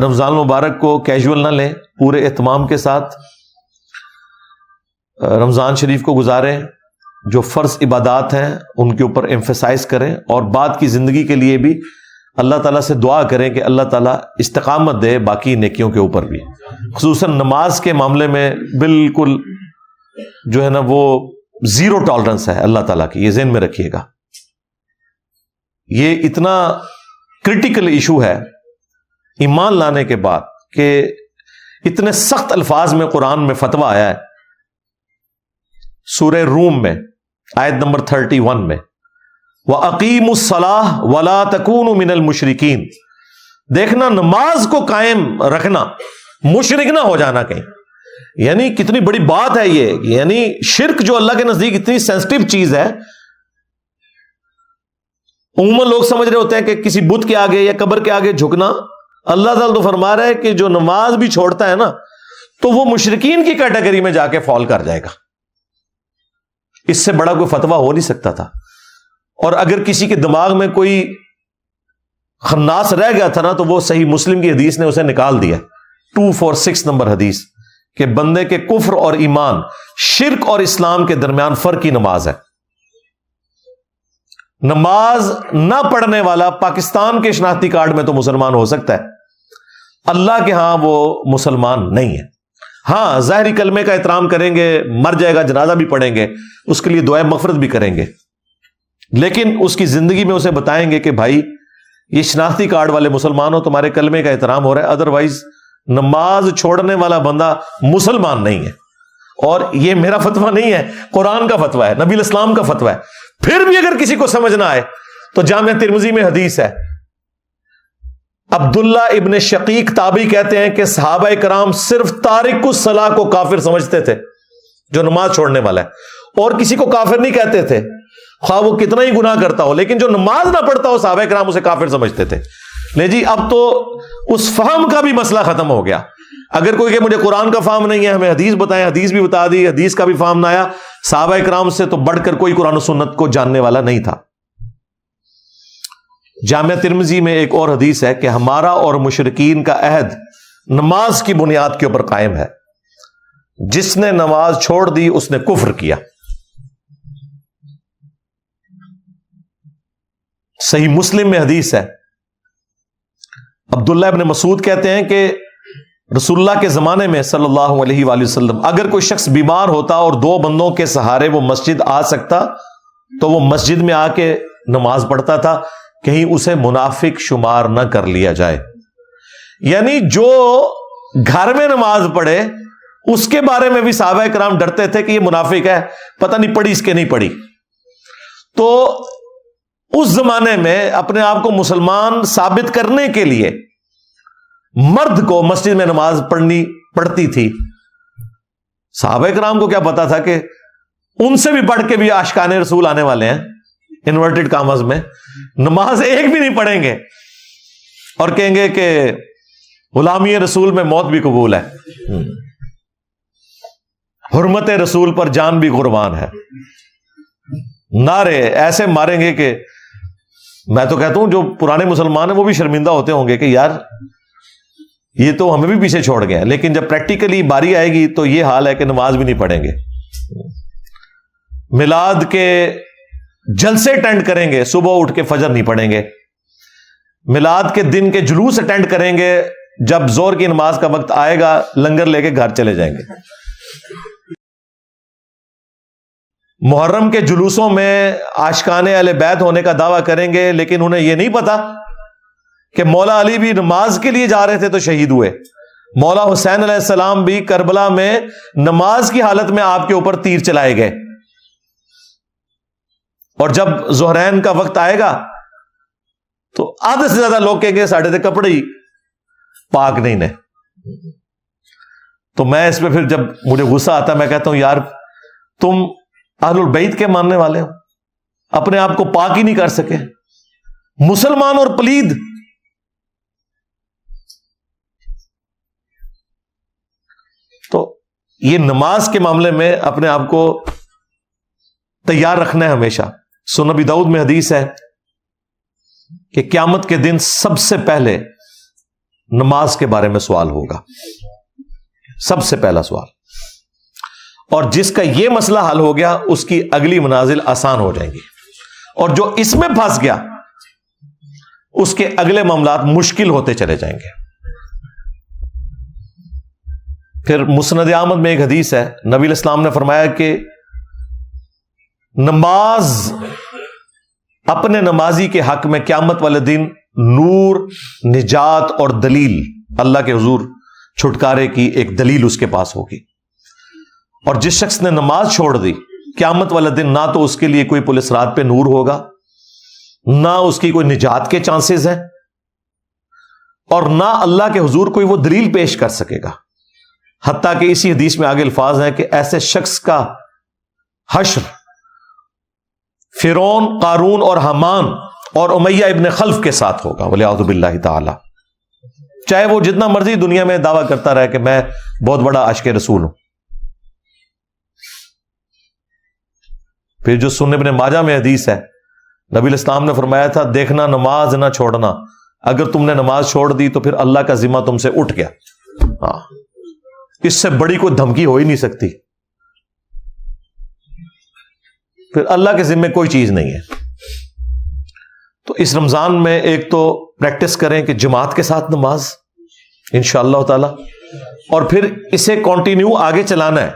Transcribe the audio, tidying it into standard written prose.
رمضان مبارک کو کیجول نہ لیں، پورے اہتمام کے ساتھ رمضان شریف کو گزاریں، جو فرض عبادات ہیں ان کے اوپر ایمفیسائز کریں، اور بعد کی زندگی کے لیے بھی اللہ تعالیٰ سے دعا کریں کہ اللہ تعالیٰ استقامت دے باقی نیکیوں کے اوپر بھی، خصوصاً نماز کے معاملے میں بالکل جو ہے نا وہ زیرو ٹالرنس ہے اللہ تعالیٰ کی، یہ ذہن میں رکھیے گا۔ یہ اتنا کرٹیکل ایشو ہے ایمان لانے کے بعد کہ اتنے سخت الفاظ میں قرآن میں فتویٰ آیا ہے۔ سورہ روم میں آیت نمبر 31 میں وَأَقِيمُوا الصَّلَاةَ وَلَا تَكُونُوا مِنَ الْمُشْرِكِينَ، دیکھنا نماز کو قائم رکھنا، مشرک نہ ہو جانا کہیں۔ یعنی کتنی بڑی بات ہے یہ، یعنی شرک جو اللہ کے نزدیک اتنی سینسٹیو چیز ہے۔ عموماً لوگ سمجھ رہے ہوتے ہیں کہ کسی بت کے آگے یا قبر کے آگے جھکنا، اللہ تعالیٰ تو فرما رہا ہے کہ جو نماز بھی چھوڑتا ہے نا تو وہ مشرکین کی کیٹیگری میں جا کے فال کر جائے گا۔ اس سے بڑا کوئی فتویٰ ہو نہیں سکتا تھا، اور اگر کسی کے دماغ میں کوئی خناس رہ گیا تھا نا تو وہ صحیح مسلم کی حدیث نے اسے نکال دیا، 246 نمبر حدیث، کہ بندے کے کفر اور ایمان، شرک اور اسلام کے درمیان فرق کی نماز ہے۔ نماز نہ پڑھنے والا پاکستان کے شناختی کارڈ میں تو مسلمان ہو سکتا ہے، اللہ کے ہاں وہ مسلمان نہیں ہے۔ ہاں ظاہری کلمے کا احترام کریں گے، مر جائے گا جنازہ بھی پڑھیں گے، اس کے لیے دعائے مغفرت بھی کریں گے، لیکن اس کی زندگی میں اسے بتائیں گے کہ بھائی یہ شناختی کارڈ والے مسلمان ہو، تمہارے کلمے کا احترام ہو رہا ہے، ادروائز نماز چھوڑنے والا بندہ مسلمان نہیں ہے۔ اور یہ میرا فتویٰ نہیں ہے، قرآن کا فتویٰ ہے، نبی الاسلام کا فتویٰ ہے۔ پھر بھی اگر کسی کو سمجھ نہ آئے تو جامعہ ترمذی میں حدیث ہے، عبداللہ ابن شقیق تابعی کہتے ہیں کہ صحابہ کرام صرف تارک الصلاۃ کو کافر سمجھتے تھے، جو نماز چھوڑنے والا ہے، اور کسی کو کافر نہیں کہتے تھے، خواہ وہ کتنا ہی گناہ کرتا ہو، لیکن جو نماز نہ پڑھتا ہو صحابہ کرام اسے کافر سمجھتے تھے۔ لے جی، اب تو اس فہم کا بھی مسئلہ ختم ہو گیا۔ اگر کوئی کہ مجھے قرآن کا فہم نہیں ہے، ہمیں حدیث بتائیں، حدیث بھی بتا دی، حدیث کا بھی فہم نہ آیا، صحابہ کرام سے تو بڑھ کر کوئی قرآن و سنت کو جاننے والا نہیں تھا۔ جامعہ ترمذی میں ایک اور حدیث ہے کہ ہمارا اور مشرکین کا عہد نماز کی بنیاد کے اوپر قائم ہے، جس نے نماز چھوڑ دی اس نے کفر کیا۔ صحیح مسلم میں حدیث ہے، عبداللہ ابن مسعود کہتے ہیں کہ رسول اللہ کے زمانے میں صلی اللہ علیہ وآلہ وسلم اگر کوئی شخص بیمار ہوتا اور دو بندوں کے سہارے وہ مسجد آ سکتا تو وہ مسجد میں آ کے نماز پڑھتا تھا، کہیں اسے منافق شمار نہ کر لیا جائے۔ یعنی جو گھر میں نماز پڑھے اس کے بارے میں بھی صحابہ کرام ڈرتے تھے کہ یہ منافق ہے، پتہ نہیں پڑھی اس کے نہیں پڑھی۔ تو اس زمانے میں اپنے آپ کو مسلمان ثابت کرنے کے لیے مرد کو مسجد میں نماز پڑھنی پڑتی تھی۔ صحابہ کرام کو کیا پتا تھا کہ ان سے بھی بڑھ کے بھی عاشقان رسول آنے والے ہیں، انورٹڈ کامز میں نماز ایک بھی نہیں پڑھیں گے اور کہیں گے کہ غلامی رسول میں موت بھی قبول ہے، حرمت رسول پر جان بھی قربان ہے۔ نعرے ایسے ماریں گے کہ میں تو کہتا ہوں جو پرانے مسلمان ہیں وہ بھی شرمندہ ہوتے ہوں گے کہ یار یہ تو ہمیں بھی پیچھے چھوڑ گئے ہیں، لیکن جب پریکٹیکلی باری آئے گی تو یہ حال ہے کہ نماز بھی نہیں پڑھیں گے۔ میلاد کے جلسے اٹینڈ کریں گے، صبح اٹھ کے فجر نہیں پڑھیں گے۔ میلاد کے دن کے جلوس اٹینڈ کریں گے، جب زور کی نماز کا وقت آئے گا لنگر لے کے گھر چلے جائیں گے۔ محرم کے جلوسوں میں عاشقان اہل بیت ہونے کا دعویٰ کریں گے، لیکن انہیں یہ نہیں پتا کہ مولا علی بھی نماز کے لیے جا رہے تھے تو شہید ہوئے، مولا حسین علیہ السلام بھی کربلا میں نماز کی حالت میں آپ کے اوپر تیر چلائے گئے، اور جب ظہرین کا وقت آئے گا تو آدھے سے زیادہ لوگ کہیں گے ساڑھے تھے کپڑے ہی پاک نہیں نے۔ تو میں اس پہ پھر جب مجھے غصہ آتا ہے میں کہتا ہوں یار تم اہل البیت کے ماننے والے ہو، اپنے آپ کو پاک ہی نہیں کر سکے، مسلمان اور پلید۔ تو یہ نماز کے معاملے میں اپنے آپ کو تیار رکھنا ہے ہمیشہ۔ سنن ابی داؤد میں حدیث ہے کہ قیامت کے دن سب سے پہلے نماز کے بارے میں سوال ہوگا، سب سے پہلا سوال. اور جس کا یہ مسئلہ حل ہو گیا اس کی اگلی منازل آسان ہو جائیں گی، اور جو اس میں پھنس گیا اس کے اگلے معاملات مشکل ہوتے چلے جائیں گے. پھر مسند احمد میں ایک حدیث ہے، نبی علیہ السلام نے فرمایا کہ نماز اپنے نمازی کے حق میں قیامت والے دن نور، نجات اور دلیل، اللہ کے حضور چھٹکارے کی ایک دلیل اس کے پاس ہوگی. اور جس شخص نے نماز چھوڑ دی قیامت والے دن نہ تو اس کے لیے کوئی پولیس رات پہ نور ہوگا، نہ اس کی کوئی نجات کے چانسز ہیں، اور نہ اللہ کے حضور کوئی وہ دلیل پیش کر سکے گا. حتیٰ کہ اسی حدیث میں آگے الفاظ ہیں کہ ایسے شخص کا حشر فرعون، قارون اور حامان اور امیہ ابن خلف کے ساتھ ہوگا، والعیاذ باللہ تعالی. چاہے وہ جتنا مرضی دنیا میں دعویٰ کرتا رہے کہ میں بہت بڑا عاشق رسول ہوں. پھر جو سنن ابن ماجہ میں حدیث ہے، نبی علیہ السلام نے فرمایا تھا دیکھنا نماز نہ چھوڑنا، اگر تم نے نماز چھوڑ دی تو پھر اللہ کا ذمہ تم سے اٹھ گیا. ہاں، اس سے بڑی کوئی دھمکی ہو ہی نہیں سکتی، پھر اللہ کے ذمہ کوئی چیز نہیں ہے. تو اس رمضان میں ایک تو پریکٹس کریں کہ جماعت کے ساتھ نماز انشاءاللہ تعالی، اور پھر اسے کنٹینیو آگے چلانا ہے.